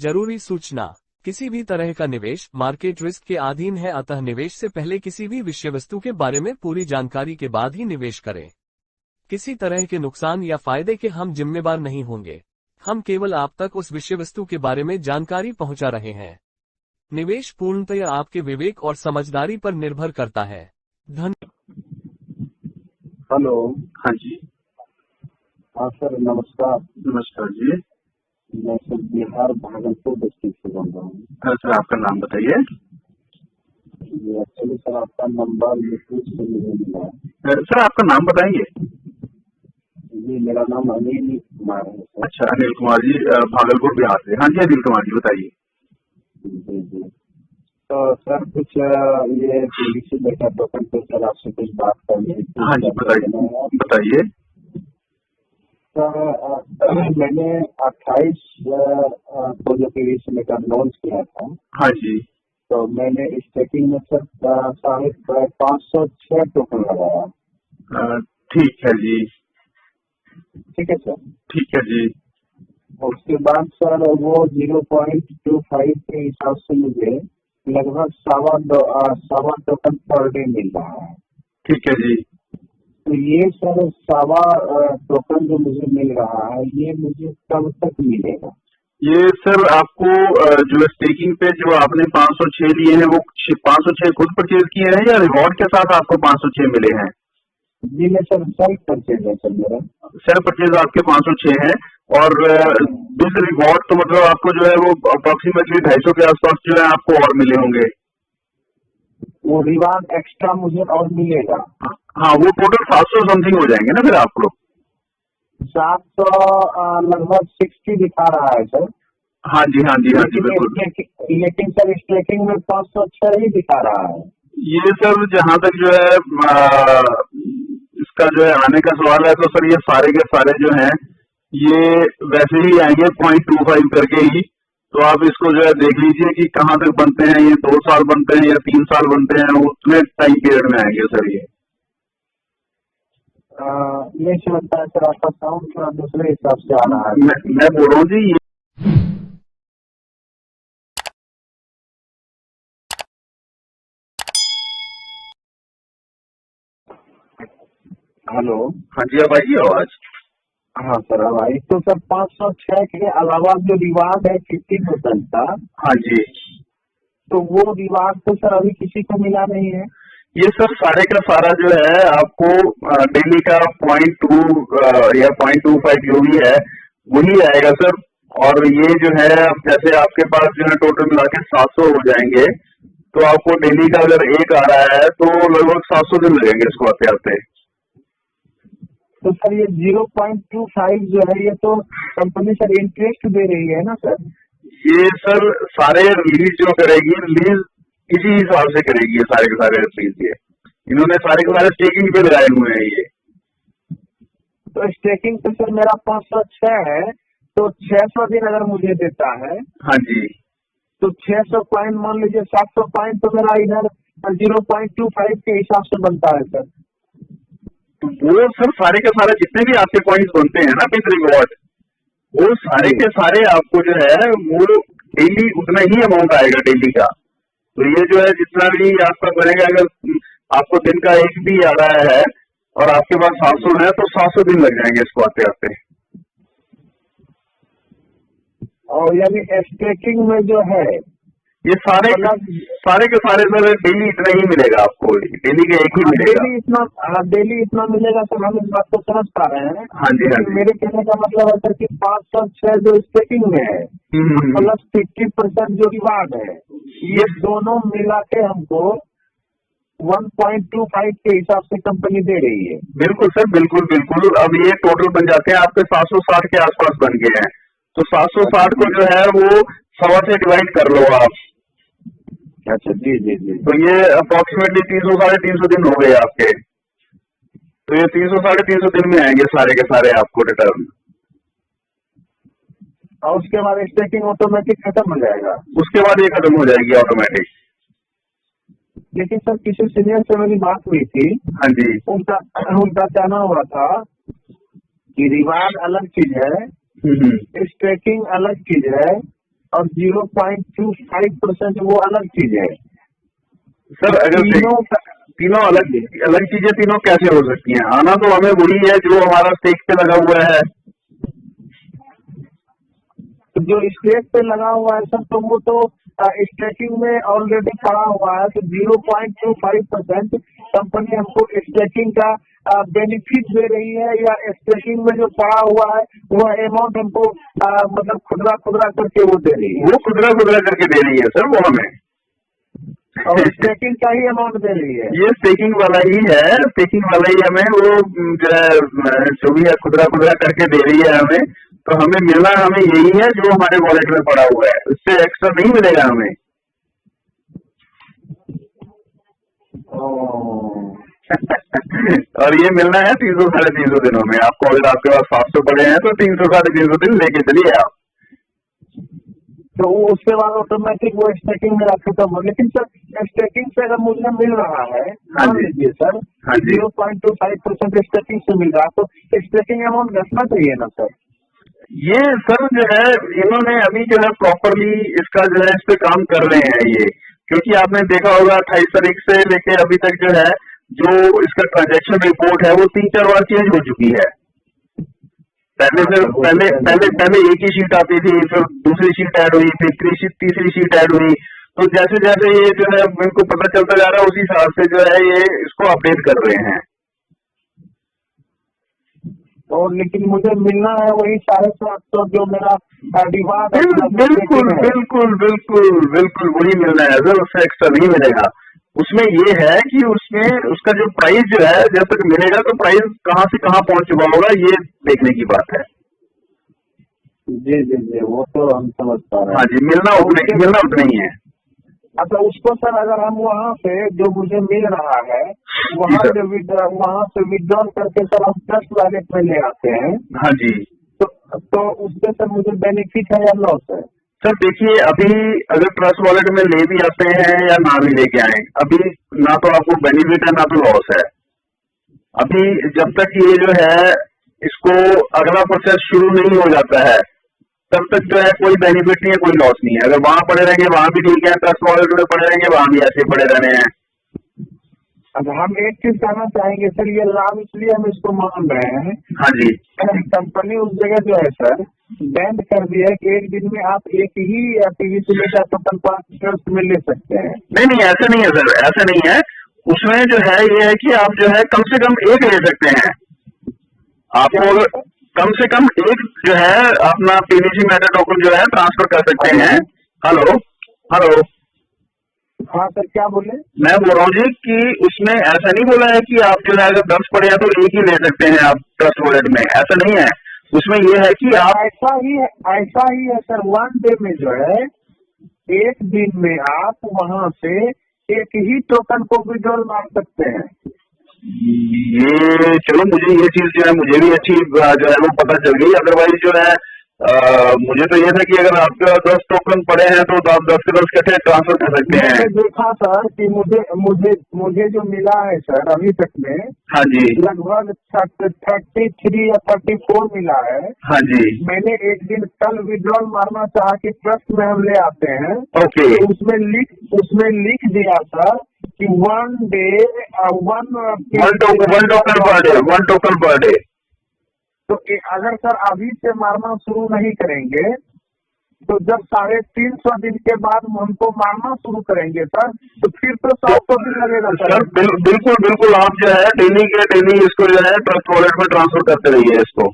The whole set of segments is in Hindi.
जरूरी सूचना। किसी भी तरह का निवेश मार्केट रिस्क के अधीन है, अतः निवेश से पहले किसी भी विषय वस्तु के बारे में पूरी जानकारी के बाद ही निवेश करें। किसी तरह के नुकसान या फायदे के हम जिम्मेदार नहीं होंगे। हम केवल आप तक उस विषय वस्तु के बारे में जानकारी पहुंचा रहे हैं। निवेश पूर्णतया आपके विवेक और समझदारी पर निर्भर करता है। हेलो। हाँ जी। हाँ सर, नमस्कार। नमस्कार जी। मैं सर बिहार भागलपुर डिस्ट्रिक्ट से बोल रहा हूँ। सर आपका नाम बताइए। एक्चुअली सर आपका नंबर यूट्यूब से मुझे मिला है। सर आपका नाम बताएंगे। जी, मेरा नाम अनिल कुमार है सर। अच्छा, अनिल कुमार जी, भागलपुर बिहार से। हाँ जी अनिल कुमार जी बताइए। जी जी। तो सर कुछ ये पीवीसी डेटा टोकन पे सर आपसे कुछ बात करनी है। हाँ जी बताइए बताइए। सर मैंने 28 को जो पीवीसी डेटा लॉन्च किया था। हाँ जी। तो मैंने स्टेकिंग में सर 506 टोकन लगाया। ठीक है जी। ठीक है सर। ठीक है जी। उसके बाद सर वो 0.25 के हिसाब से मुझे लगभग सवा टोकन पर डे मिल रहा है। ठीक है जी। तो ये सर सवा टोकन जो मुझे मिल रहा है, ये मुझे कब तक मिलेगा? ये सर आपको जो स्टेकिंग पे जो आपने 506 लिए हैं वो 506 खुद परचेज किए हैं या रिवॉर्ड के साथ आपको 506 मिले हैं? जी मैं सर सेल्फ परचेज है सर मेरा। सेल्फ परचेज आपके 506 हैं और दूसरे रिवॉर्ड तो मतलब आपको जो है वो अप्रोक्सीमेटली 250 के आसपास जो है आपको और मिले होंगे। वो रिवार्ड एक्स्ट्रा मुझे और मिलेगा? हाँ, वो टोटल 700 समथिंग हो जाएंगे ना फिर आपको। 700 लगभग 60 दिखा रहा है सर। हाँ जी हाँ जी हाँ जी बिल्कुल। लेकिन सर स्टेकिंग में 506 ही दिखा रहा है। ये सर जहाँ तक जो है इसका जो है आने का सवाल है, तो सर ये सारे के सारे जो हैं ये वैसे ही आएंगे 0.25 करके ही। तो आप इसको जो है देख लीजिए कि कहाँ तक बनते हैं, ये 2 साल बनते हैं या 3 साल बनते हैं, उतने टाइम पीरियड में आएंगे सर ये। नहीं समझता है सर, आपका साउंड थोड़ा दूसरे हिसाब से आ रहा है। मैं बोल रहा हूँ जी। हेलो। हाँ जी अब आइए आवाज। हाँ सर अब आई। तो सर 506 के अलावा जो रिवार्ड है 50% का। हाँ जी। तो वो रिवार्ड तो सर अभी किसी को मिला नहीं है। ये सर सारे का सारा जो है आपको डेली का 0.2 या 0.25 जो भी है वही आएगा सर। और ये जो है जैसे आपके पास जो है टोटल मिला के 700 हो जाएंगे, तो आपको डेली का अगर एक आ रहा है तो लगभग 700 दिन लगेंगे इसको आते आते। तो सर ये 0.25 जो है ये तो कंपनी सर इंटरेस्ट दे रही है ना सर? ये सर सारे रिलीज जो करेगी, रिलीज इसी हिसाब से करेगी ये सारे के सारे रिलीज। ये इन्होंने सारे के सारे स्टेकिंग पे लगाए हुए हैं ये। तो स्टेकिंग पे सर मेरा 506 है, तो 600 दिन अगर मुझे देता है। हाँ जी। तो 600 पॉइंट मान लीजिए 700 पॉइंट तो मेरा इधर 0.25 के हिसाब से बनता है सर। वो सर सारे के सारे जितने भी आपके पॉइंट्स बनते हैं ना विद रिवॉर्ड, वो सारे के सारे आपको जो है वो डेली उतना ही अमाउंट आएगा डेली का। तो ये जो है जितना भी आपका बनेगा, अगर आपको दिन का एक भी आ रहा है और आपके पास 700 है तो 700 दिन लग जाएंगे इसको आते आते। और यानी स्टेकिंग में जो है ये सारे के सारे सर डेली इतना ही मिलेगा आपको, डेली का एक ही मिलेगा। डेली इतना मिलेगा सर, हम इस बात को समझ पा रहे हैं। हाँ जी हाँ जी। मेरे कहने का मतलब है सर कि 506 जो स्टेकिंग में है प्लस 50% जो रिवार्ड है, ये दोनों मिला के हमको 1.25 के हिसाब से कंपनी दे रही है। बिल्कुल सर बिल्कुल बिल्कुल। अब ये टोटल बन जाते हैं आपके 760 के आसपास बन गए हैं। तो 760 को जो है वो 100 से डिवाइड कर लो आप। अच्छा जी जी जी। तो ये अप्रोक्सीमेटली 300 साढ़े 300 दिन हो गए आपके। तो ये 300 साढ़े 300 दिन में आएंगे सारे के सारे आपको रिटर्न। और उसके बाद स्टेकिंग ऑटोमेटिक खत्म हो जाएगा। उसके बाद ये खत्म हो जाएगी ऑटोमेटिक। लेकिन सर किसी सीनियर से मेरी बात हुई थी। हाँ जी। उनका कहना हुआ था कि रिवार्ड अलग चीज है, स्टेकिंग अलग चीज है, और 0.25% वो अलग चीज है। सर अगर तीनों अलग अलग चीजें तीनों कैसे हो सकती हैं? आना तो हमें वही है जो हमारा स्टेक पे लगा हुआ है। तो जो स्टेक पे लगा हुआ है सर, तो वो तो स्टेकिंग में ऑलरेडी पड़ा हुआ है। तो 0.25% कंपनी हमको स्टेकिंग का बेनिफिट दे रही है, या स्टेकिंग में जो पड़ा हुआ है वो अमाउंट हमको मतलब खुदरा खुदरा करके वो दे रही है। वो खुदरा खुदरा करके दे रही है सर वो हमें, और स्टेकिंग का ही अमाउंट दे रही है। ये स्टेकिंग वाला ही है, स्टेकिंग वाला ही हमें वो जो है जो भी है खुदरा खुदरा करके दे रही है हमें। तो हमें मिलना हमें यही है जो हमारे वॉलेट में पड़ा हुआ है, उससे एक्स्ट्रा नहीं मिलेगा हमें। और ये मिलना है 300 साढ़े 300 दिनों में आपको। अगर आपके पास 700 पड़े हैं तो 300 साढ़े 300 दिन लेके चलिए आप। तो वो उसके बाद ऑटोमेटिक वो स्टेकिंग मेरा खत्म हो। लेकिन सर स्टेकिंग से अगर मुझे मिल रहा है, मान लीजिए सर, 0.25% स्टेकिंग से मिल रहा है, तो स्टेकिंग अमाउंट घटना चाहिए ना सर? ये सर जो है इन्होंने अभी जो है प्रॉपरली इसका जो है इस पे काम कर रहे हैं ये, क्योंकि आपने देखा होगा 28 तारीख से लेके अभी तक जो है जो इसका ट्रांजैक्शन रिपोर्ट है वो 3-4 बार चेंज हो चुकी है। पहले एक ही शीट आती थी, फिर दूसरी शीट ऐड हुई, फिर तीसरी शीट ऐड हुई। तो जैसे जैसे ये जो है इनको पता चलता जा रहा है उसी हिसाब से जो है ये इसको अपडेट कर रहे हैं। और लेकिन मुझे मिलना है वही 750 जो मेरा डिमांड है। बिल्कुल बिल्कुल बिल्कुल बिल्कुल वही मिलना है सर, उससे एक्स्ट्रा नहीं मिलेगा। उसमें ये है कि उसमें उसका जो प्राइस जो है जब तक मिलेगा तो प्राइस कहाँ से कहाँ पहुंच चुका होगा ये देखने की बात है। जी जी जी, वो तो हम समझ पा रहे हैं। हाँ जी, मिलना उतना ही है। अच्छा, उसको सर अगर हम वहाँ से जो मुझे मिल रहा है वहाँ से विड्रॉल करके सर हम ट्रस्ट वॉलेट में ले आते हैं, हाँ जी, तो उससे सर मुझे बेनिफिट है या लॉस है? सर देखिए अभी अगर ट्रस्ट वॉलेट में ले भी आते हैं या ना भी लेके आए, अभी ना तो आपको बेनिफिट है ना तो लॉस है। अभी जब तक ये जो है इसको अगला प्रोसेस शुरू नहीं हो जाता है तब तक जो है कोई बेनिफिट नहीं है, कोई लॉस नहीं है। अगर वहां पड़े रहेंगे वहां भी ठीक है, ट्रस्ट वॉलेट में पड़े रहेंगे वहां भी ऐसे पड़े रहने हैं। अच्छा, हम एक चीज कहना चाहेंगे सर, ये लाभ इसलिए हम इसको मान रहे हैं। हाँ जी, कंपनी उस जगह जो है सर बैंड कर दिया है कि एक दिन में आप एक ही पीवीसी डेटा टोकन पर ट्रस्ट में ले सकते हैं। नहीं ऐसा नहीं है सर, ऐसा नहीं है। उसमें जो है ये है कि आप जो है कम से कम एक ले सकते हैं। आपको अगर कम से कम एक जो है अपना पीवीसी मेटा टोकन जो है ट्रांसफर कर सकते हैं। हेलो हेलो, हाँ सर, क्या बोले? मैं बोल रहा हूँ जी कि उसमें ऐसा नहीं बोला है कि आप जो है अगर 10 पड़े हैं तो एक ही ले सकते हैं आप ट्रस्ट वॉलेट में, ऐसा नहीं है। उसमें ये है कि आप ऐसा ही है सर। 1 डे में जो है एक दिन में आप वहाँ से एक ही टोकन को विड्रॉल मार सकते हैं। ये चलो मुझे ये चीज जो है मुझे भी अच्छी जो है वो पता चल गई। अदरवाइज जो है मुझे तो ये था कि अगर आपके 10 टोकन पड़े हैं तो आप 10 के 10 कैसे ट्रांसफर कर सकते हैं। मैंने देखा सर कि मुझे जो मिला है सर अभी तक में, हाँ जी, लगभग 33 या 34 मिला है। हाँ जी, मैंने एक दिन कल विड्रॉल मारना चाहा कि ट्रस्ट में हम ले आते हैं, ओके, तो उसमें लिख दिया सर कि 1 डे 1 टोकन पर डे। तो अगर सर अभी से मारना शुरू नहीं करेंगे तो जब 350 दिन के बाद हमको मारना शुरू करेंगे सर तो फिर तो 700 दिन लगेगा सर। बिल्कुल आप जो है डेली के डेली इसको जो है ट्रस्ट वॉलेट में ट्रांसफर करते रहिए इसको।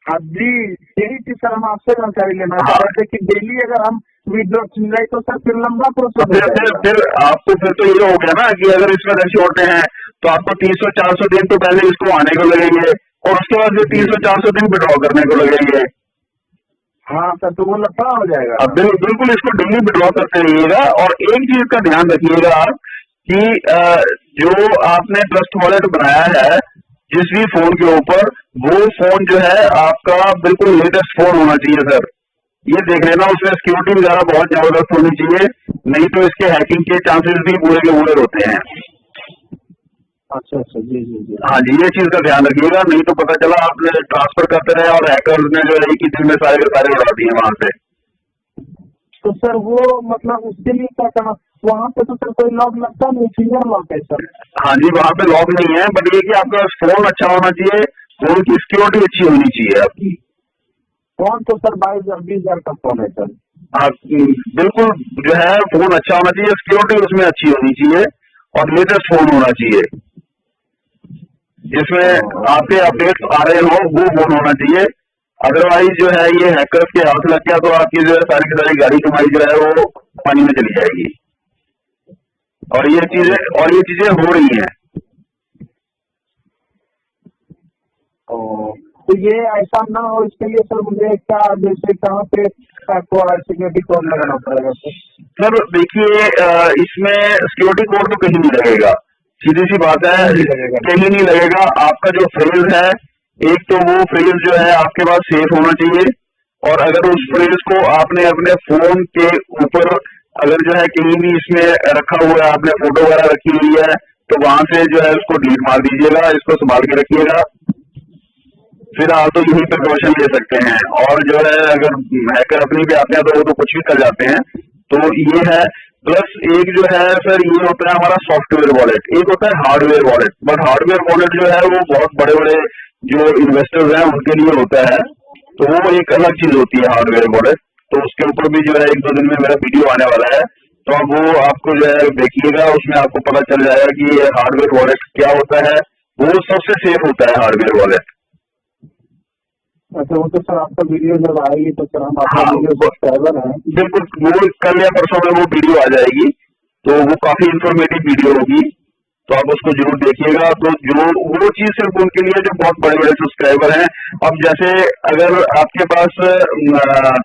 हाँ जी, यही चीज सर हम आपसे जानकारी लेना चाह रहे थे कि डेली अगर हम विड्रॉ नहीं तो सर फिर लंबा प्रोसेस फिर आपको फिर तो ये हो गया ना कि अगर इसमें रश होते हैं तो आपको 300-400 दिन तो पहले इसको आने को लगेंगे और उसके बाद फिर 300-400 दिन विड्रॉ करने को लगेंगे। हाँ सर, तो वो लफड़ा हो जाएगा। अब बिल्कुल इसको डेली विड्रॉ करते रहिएगा। और एक चीज का ध्यान रखिएगा आप कि जो आपने ट्रस्ट वॉलेट बनाया है जिस भी फोन के ऊपर, वो फोन जो है आपका बिल्कुल लेटेस्ट फोन होना चाहिए सर। ये देख लेना उसमें सिक्योरिटी वगैरह बहुत जबरदस्त होनी चाहिए, नहीं तो इसके हैकिंग के चांसेस भी पूरे के पूरे होते हैं। अच्छा जी जी जी, हाँ जी, ये चीज का ध्यान रखिएगा, नहीं तो पता चला आपने ट्रांसफर करते रहे और हैकर्स ने जो है एक ही दिन में सारे के सारे उड़ा दिए वहां से। तो सर वो मतलब उसके लिए क्या करना, वहाँ पे तो सर कोई लॉक लगता नहीं, फिंगर लॉक है सर। हाँ जी, वहाँ पे लॉक नहीं है, बट ये कि आपका फोन अच्छा होना चाहिए, फोन की सिक्योरिटी अच्छी होनी चाहिए आपकी। फोन तो सर 22,000 का फोन है सर। आप बिल्कुल जो है फोन अच्छा होना चाहिए, सिक्योरिटी उसमें अच्छी होनी चाहिए और लेटेस्ट फोन होना चाहिए, जिसमें आपके अपडेट आ रहे हो वो फोन होना चाहिए। अदरवाइज जो है ये हैकर्स के हाथ लग गया तो आपकी जो है सारी की सारी गाड़ी कमाई जो है वो पानी में चली जाएगी। और ये चीजें हो रही हैं। तो ये ऐसा ना हो, इसके लिए सर मुझे क्या, जैसे कहाँ पे सिक्योरिटी कोड लगाना पड़ेगा सर? सर देखिए, इसमें सिक्योरिटी कोड तो कहीं नहीं लगेगा, सीधी सी बात है, कहीं नहीं लगेगा। आपका जो फ्रेज है, एक तो वो फ्रेज जो है आपके पास सेफ होना चाहिए, और अगर उस फ्रेज को आपने अपने फोन के ऊपर अगर जो है कहीं भी इसमें रखा हुआ है, आपने फोटो वगैरह रखी हुई है, तो वहां से जो है उसको डिलीट मार दीजिएगा, इसको संभाल के रखिएगा। फिलहाल तो यही प्रिकॉशन ले सकते हैं, और जो है अगर हैकर अपनी भी आते हैं तो वो तो कुछ भी कर जाते हैं, तो ये है। प्लस एक जो है सर ये होता है हमारा सॉफ्टवेयर वॉलेट, एक होता है hardware wallet, but hardware wallet जो है वो बहुत बड़े बड़े जो इन्वेस्टर्स हैं उनके लिए होता है, तो वो एक अलग चीज होती है हार्डवेयर वॉलेट। तो उसके ऊपर भी जो है 1-2 दिन में मेरा वीडियो आने वाला है, तो अब वो आपको जो है देखिएगा, उसमें आपको पता चल जाएगा कि ये हार्डवेयर वॉलेट क्या होता है। वो सबसे सेफ होता है हार्डवेयर वॉलेट। अच्छा, वो तो सर आपका वीडियो जब आएगी तो सर हम आपका हाँ, वीडियो सब्सक्राइबर हैं। बिल्कुल, वो कल या परसों में वो वीडियो आ जाएगी, तो वो काफी इंफॉर्मेटिव वीडियो होगी, तो आप उसको जरूर देखिएगा। तो जो वो चीज सिर्फ उनके लिए जो बहुत बड़े बड़े सब्सक्राइबर हैं। अब जैसे अगर आपके पास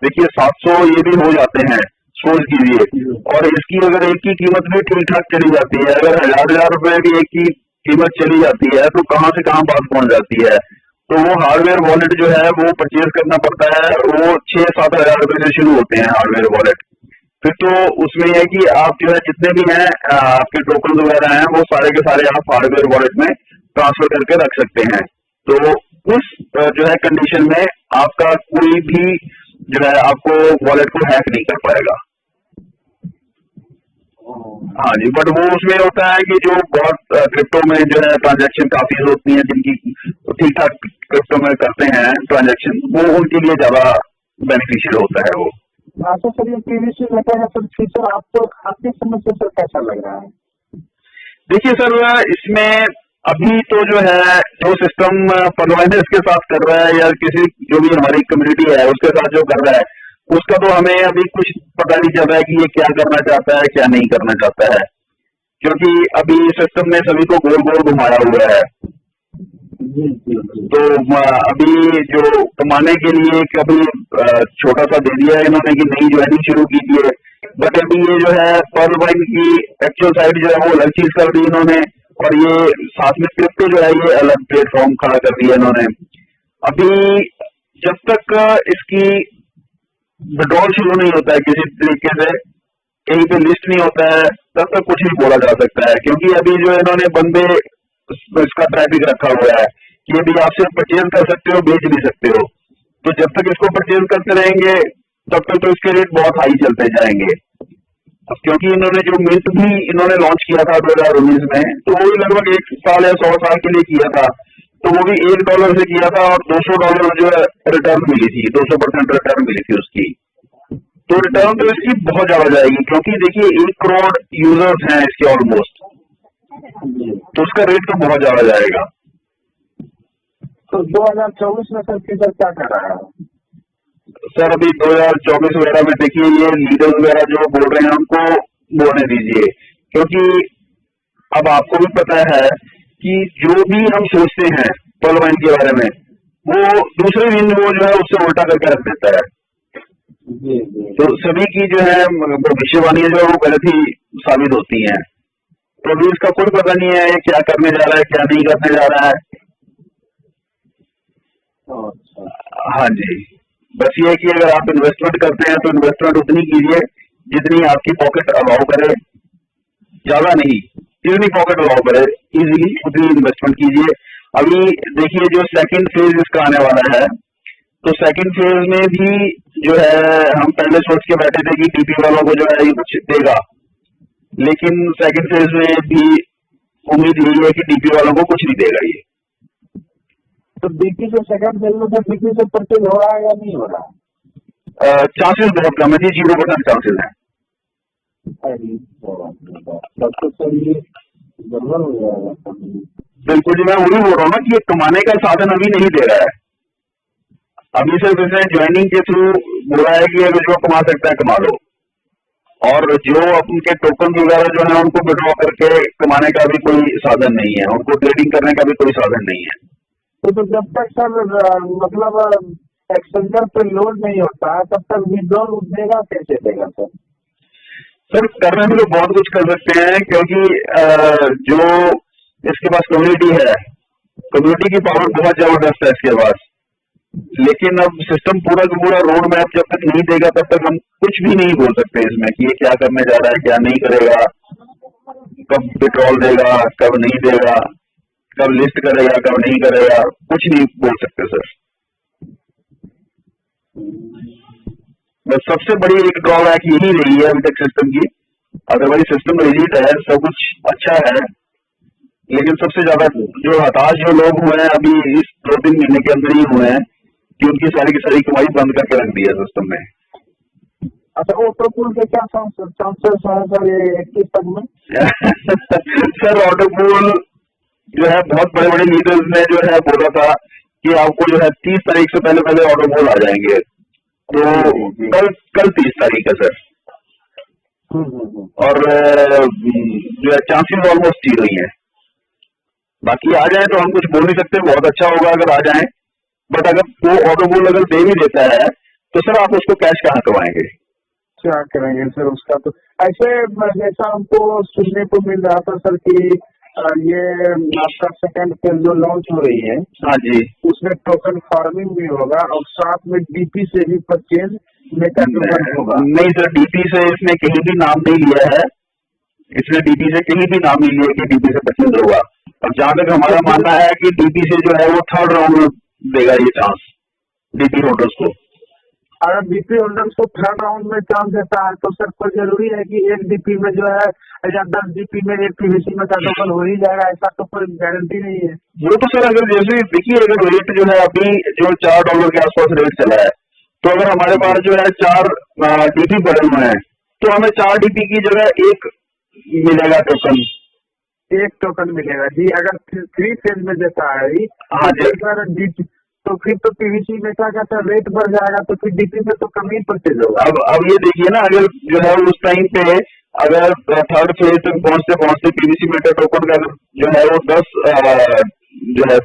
देखिए 700 ये भी हो जाते हैं, सोच कीजिए, और इसकी अगर एक की कीमत भी ठीक ठाक चली जाती है, अगर 1000 रुपए भी एक की कीमत चली जाती है, तो कहाँ से कहाँ बात पहुंच जाती है। तो वो हार्डवेयर वॉलेट जो है वो परचेज करना पड़ता है, वो 6-7 हजार रुपए से शुरू होते हैं हार्डवेयर वॉलेट। फिर तो उसमें यह है कि आप जो है जितने भी हैं आपके टोकन वगैरह हैं, वो सारे के सारे आप हार्डवेयर वॉलेट में ट्रांसफर करके रख सकते हैं। तो उस जो है कंडीशन में आपका कोई भी जो है आपको वॉलेट को हैक नहीं कर पाएगा। हाँ जी, बट वो उसमें होता है कि जो बहुत क्रिप्टो में जो है ट्रांजैक्शन काफी होती हैं, जिनकी ठीक ठाक क्रिप्टो में करते हैं ट्रांजैक्शन, वो उनके लिए ज्यादा बेनिफिशियल होता है वो। अच्छा सर, ये पीवीसी लेटर है सर, फ्यूचर आपको आपकी समझ से सर कैसा लग रहा है? देखिए सर, इसमें अभी तो जो है जो सिस्टम परवाइजर्स के साथ कर रहा है या किसी जो भी हमारी कम्युनिटी है उसके साथ जो कर रहा है, उसका तो हमें अभी कुछ पता नहीं चल रहा है कि ये क्या करना चाहता है क्या नहीं करना चाहता है, क्योंकि अभी सिस्टम ने सभी को गोल गोल घुमाया हुआ है। तो अभी जो कमाने के लिए कभी छोटा सा दे दिया है इन्होंने कि नई ज्वाइनिंग शुरू की है, बट अभी ये जो है पर्ल वाइन की एक्चुअल साइट जो है वो अलग चीज कर दी इन्होंने, और ये साथ में क्रिप्टो जो है ये अलग प्लेटफॉर्म खड़ा कर दिया इन्होंने। अभी जब तक इसकी विड्रॉल शुरू नहीं होता है किसी तरीके से, कहीं पे लिस्ट नहीं होता है, तब तक कुछ नहीं बोला जा सकता है, क्योंकि अभी जो इन्होंने बंदे इसका ट्रैफिक रखा हुआ है कि अभी आप सिर्फ परचेज कर सकते हो, बेच नहीं सकते हो। तो जब तक इसको परचेज करते रहेंगे तब तक तो इसके रेट बहुत हाई चलते जाएंगे। अब क्योंकि इन्होंने जो मिंट भी इन्होंने लॉन्च किया था 2019 में, तो वो भी लगभग 1 साल या 100 साल के लिए किया था, तो वो भी $1 से किया था और $200 जो है रिटर्न मिली थी, 200% रिटर्न मिली थी उसकी। तो रिटर्न तो इसकी बहुत ज्यादा जाएगी, क्योंकि देखिए 1 करोड़ यूजर्स हैं इसके ऑलमोस्ट, तो उसका रेट तो बहुत ज्यादा जाएगा। तो 2024 में सर फ्यूचर क्या कर रहा है? सर अभी 2024 वगैरह में देखिए ये लीडर वगैरह जो बोल रहे हैं उनको बोलने दीजिए, क्योंकि अब आपको भी पता है कि जो भी हम सोचते हैं पर्ल वाइन के बारे में, वो दूसरे दिन वो जो है उससे उल्टा करके रख देता है। तो सभी की जो है भविष्यवाणियां जो है वो गलत ही साबित होती हैं। तो अभी इसका कोई पता नहीं है ये क्या करने जा रहा है क्या नहीं करने जा रहा है। हाँ जी, बस ये है कि अगर आप इन्वेस्टमेंट करते हैं तो इन्वेस्टमेंट उतनी कीजिए जितनी आपकी पॉकेट अलाउ करे, ज्यादा नहीं, जितनी पॉकेट अलाउ करे इजीली उतनी इन्वेस्टमेंट कीजिए। अभी देखिए जो सेकंड फेज इसका आने वाला है, तो सेकंड फेज में भी जो है हम पहले सोच के बैठे थे कि डीपी वालों को जो है ये कुछ देगा, लेकिन सेकंड फेज में भी उम्मीद यही है कि डीपी वालों को कुछ नहीं देगा ये। तो डीपी से सेकंड फेज में फिर डीपी से परचेज हो रहा है या नहीं हो रहा है? चांसेस बहुत कम है जी, 0% चांसेस है। अरे तब तो सर ये गड़बड़ हो जाएगा। बिल्कुल जी, मैं वही बोल रहा हूँ ना कि ये कमाने का साधन अभी नहीं दे रहा है। अभी सिर्फ इसने ज्वाइनिंग के थ्रू बोला है कि अगर जो कमा सकता है कमा लो, और जो उनके टोकन वगैरह जो है उनको विड्रॉ करके कमाने का भी कोई साधन नहीं है, उनको ट्रेडिंग करने का भी कोई साधन नहीं है। तो जब तक सर मतलब एक्सचेंजर पे लोड नहीं होता है तब तक विड्रॉल देगा कैसे देगा सर? सर करने में तो बहुत कुछ कर सकते हैं, क्योंकि जो इसके पास कम्युनिटी है, कम्युनिटी की पावर बहुत जबरदस्त है इसके पास। लेकिन अब सिस्टम पूरा का पूरा रोड मैप जब तक नहीं देगा तब तक हम कुछ भी नहीं बोल सकते इसमें कि ये क्या करने जा रहा है, क्या नहीं करेगा, कब पेट्रोल देगा, कब नहीं देगा, कब लिस्ट करेगा, कब नहीं करेगा, कुछ नहीं बोल सकते सर। बस सबसे बड़ी एक ड्रॉबैक यही रही है अभी तक सिस्टम की। अदरवाइज सिस्टम रिजिड है, सब कुछ अच्छा है, लेकिन सबसे ज्यादा जो हताश जो लोग हुए हैं अभी इस 2-3 महीने के अंदर ही हुए हैं कि उनकी सारी की सारी कमाई बंद करके रख दी है सिस्टम में। अच्छा, ऑटो पूल के क्या चांसेस है सर ये 21 तक में? सर ऑटो पूल जो है बहुत बड़े बड़े लीडर्स ने जो है बोला था कि आपको जो है 30 तारीख से पहले पहले ऑटो पूल आ जाएंगे, तो कल 30 तारीख है सर। और जो है चांसेस ऑलमोस्ट ही रही है। बाकी आ जाए तो हम कुछ बोल नहीं सकते, बहुत अच्छा होगा अगर आ जाए, बट अगर वो ऑटो पूल अगर दे भी देता है तो सर आप उसको कैश कहाँ करवाएंगे? क्या करेंगे सर उसका? तो ऐसे जैसा हमको सुनने को मिल रहा था सर कि ये आपका सेकंड फेज जो लॉन्च हो रही है, हाँ जी, उसमें टोकन फार्मिंग भी होगा और साथ में डीपी से भी परचेज मेगा टोकन होगा। नहीं सर, डीपी से इसने कहीं भी नाम नहीं लिया है, इसने डीपी से कहीं भी नाम नहीं लिया कि डीपी से परचेज होगा। और जहां तक हमारा मानना है कि डीपी से जो है वो थर्ड राउंड में देगा ये चांस डीपी होल्डर्स को। अगर डीपी होल्डर्स को थर्ड राउंड में चांस देता है तो सर कोई जरूरी है कि एक डीपी में जो है या 10 डीपी में एक पीवीसी में का टोकन हो ही जाएगा, ऐसा तो कोई गारंटी नहीं है। वो तो सर अगर जैसे देखिए, अगर रेट जो है अभी जो $4 के आसपास रेट चला है, तो अगर हमारे पास जो है 4 डीपी पड़े हुए हैं तो हमें 4 डीपी की जगह एक मिलेगा टोकन। एक टोकन मिलेगा जी, अगर 3 फेज में देता है हाँ जी, तो फिर तो पीवीसी में क्या कहता है रेट बढ़ जाएगा, तो फिर डीपी में तो कम ही परचेज होगा। अब ये देखिए ना, अगर जो है उस टाइम पे अगर थर्ड फेज तक पहुंचते पहुंचते पीवीसी मीटर टोकन का जो है वो 10 जो है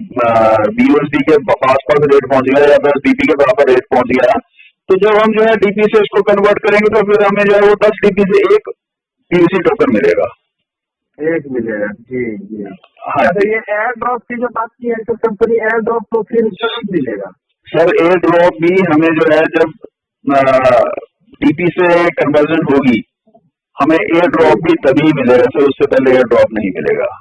BUSD के आसपास रेट पहुंच गया या 10 डीपी के बराबर रेट पहुंच गया, तो जब हम जो है डीपी से इसको कन्वर्ट करेंगे तो फिर हमें जो है वो 10 डीपी से एक पीवीसी टोकन मिलेगा। एक मिलेगा जी जी। हाँ तो ये एयर ड्रॉप की जो बात की है तो कंपनी एयर ड्रॉप तो फिर कब मिलेगा? सर एयर ड्रॉप भी हमें जो है जब डीपी से कन्वर्जन होगी हमें एयर ड्रॉप भी तभी मिलेगा सर, उससे पहले एयर ड्रॉप नहीं मिलेगा।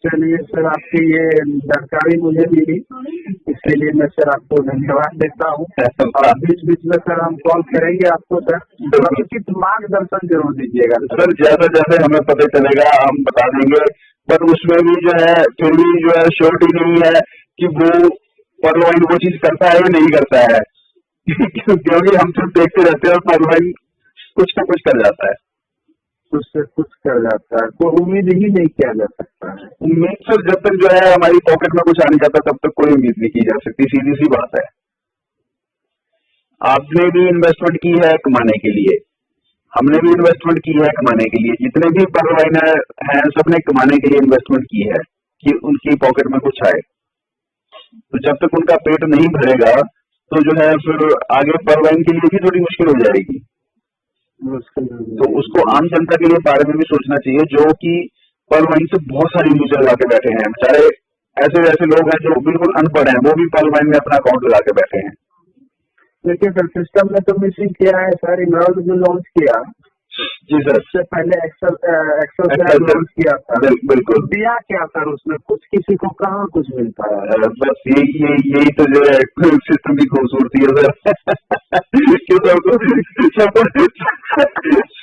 चलिए सर, आपकी ये जानकारी मुझे मिली, इसके लिए मैं सर आपको धन्यवाद देता हूँ। और बीच बीच में सर हम कॉल करेंगे आपको सर, उचित मार्गदर्शन जरूर दीजिएगा सर। जैसे जैसे हमें पता चलेगा हम बता देंगे, पर उसमें भी जो है फिर भी जो है श्योरिटी नहीं है कि वो परवाइन वो चीज करता है या नहीं करता है क्योंकि हम सिर्फ देखते रहते हैं और परवाइन कुछ ना कुछ कर जाता है, कुछ से कुछ कर जाता है, कोई उम्मीद ही नहीं किया जा सकता है। उम्मीद सर जब तक जो है हमारी पॉकेट में कुछ आ नहीं जाता तब तक कोई उम्मीद नहीं की जा सकती, सीधी सी बात है। आपने भी इन्वेस्टमेंट की है कमाने के लिए, हमने भी इन्वेस्टमेंट की है कमाने के लिए, जितने भी परवाइनर हैं सबने कमाने के लिए इन्वेस्टमेंट की है कि उनकी पॉकेट में कुछ आए। तो जब तक उनका पेट नहीं भरेगा तो जो है फिर आगे परवाइन के लिए भी थोड़ी मुश्किल हो जाएगी। तो उसको आम जनता के लिए बारे में भी सोचना चाहिए, जो कि परवाइन से बहुत सारी न्यूज लगा के बैठे हैं। बेचारे ऐसे ऐसे लोग हैं जो बिल्कुल अनपढ़ हैं, वो भी परवाइन में अपना अकाउंट लगा के बैठे हैं। लेकिन सर सिस्टम में तो मिसिंग किया है सर, इमरान जो लॉन्च किया जी सर। उससे पहले एक्सेल से Excel लॉन्च किया था। बिल्कुल। दिया क्या सर उसमें, कुछ किसी को कहाँ कुछ मिलता है। बस यही तो जो है सिस्टम की खूबसूरती है सर कि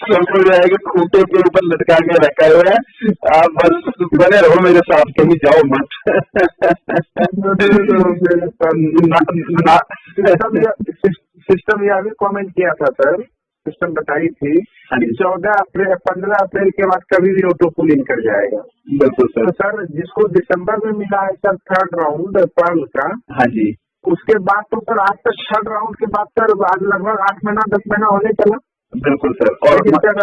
सबको जो है कि खूंटे के ऊपर लटका के रखा हुआ है, आप बस बने रहो मेरे साथ, कहीं जाओ मत। सिस्टम यह भी कमेंट किया था सर, सिस्टम बताई थी कि 15 अप्रैल के बाद कभी भी ऑटो पुलिंग कर जाएगा। बिल्कुल सर। तो सर जिसको दिसंबर में मिला है सर थर्ड राउंड पर्ल का, हाँ जी। उसके बाद तो सर आज तक थर्ड राउंड के बाद सर आज लगभग 8 महीना 10 महीना होने चला। बिल्कुल सर। और सर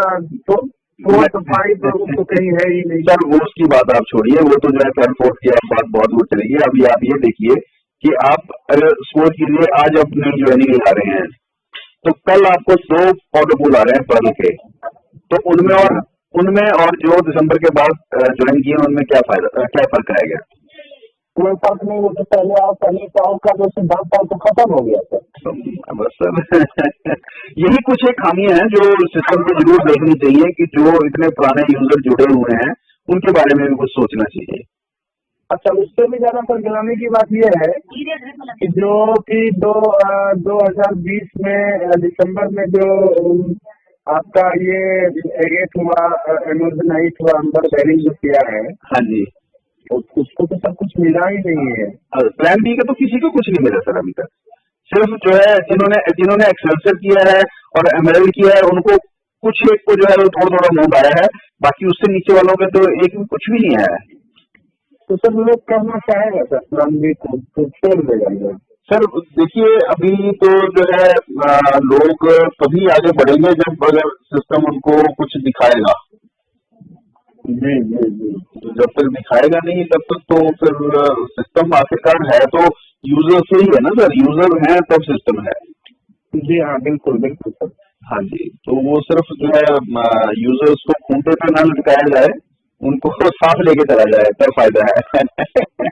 फोर्थ फाइव तो कहीं है ही नहीं सर, वो उसकी बात आप छोड़िए, वो तो जो है थर्ड फोर्थ की आप बात बहुत दूर चलेगी। अभी आप ये देखिए कि आप सोच कीजिए आज आप नई ज्वाइनिंग ला रहे हैं, तो कल आपको 2 ऑटो पुल आ रहे हैं पर्ल के, तो उनमें और जो दिसंबर के बाद ज्वाइन किए उनमें क्या फर्क आएगा। कोई फर्क नहीं, वो तो पहले आओ पहले पाओ का जो सिद्धांत था तो खत्म हो गया सर। बस सर यही कुछ एक खामियां हैं जो सिस्टम को जरूर देखनी चाहिए कि जो इतने पुराने यूजर जुड़े हुए हैं उनके बारे में भी कुछ सोचना चाहिए। अच्छा, उससे भी ज्यादा सर गिराने की बात यह है कि जो कि 2020 में दिसंबर में जो आपका ये 8 हुआ, अमेजन 8 हुआ, अंदर बैरिंग जो किया है, हाँ जी, उसको तो सब कुछ मिला ही नहीं है। प्लान बी का तो किसी को कुछ नहीं मिला सर अभी तक। सिर्फ जो है जिन्होंने एक्सेल्सर किया है और एमएरएल किया है उनको कुछ एक को जो है वो थोड़ा थोड़ा अमाउंट आया है, बाकी उससे नीचे वालों के तो एक भी कुछ भी नहीं आया है। तो सर लोग करना चाहेगा सर प्लान बी को तो छोड़ देगा सर देखिए अभी तो जो है लोग तभी आगे बढ़ेंगे जब अगर सिस्टम उनको कुछ दिखाएगा। जी जी जी। जब तक दिखाएगा नहीं तब तक तो फिर सिस्टम आखिरकार है तो यूजर से ही है ना सर, यूजर है तब सिस्टम है। जी हाँ, बिल्कुल बिल्कुल सर। हाँ जी, तो वो सिर्फ जो है यूजर्स को खूंटे पे ना लटकाया जाए, उनको साथ लेके चला जाए तब फायदा है।